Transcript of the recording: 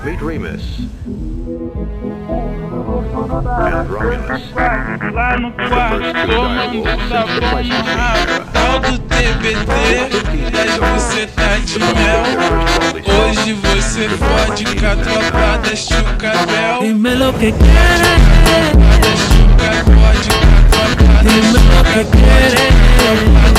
Meet Remus and Romulus. Lá no quarto, tomando sabão no rabo, tal do TBT, e as bucetas de mel. Hoje você fode com a tropa da Chucabel. Dime lo que quieres, Da Chuca, fode com a tropa da dime lo que Chucabel. quieres.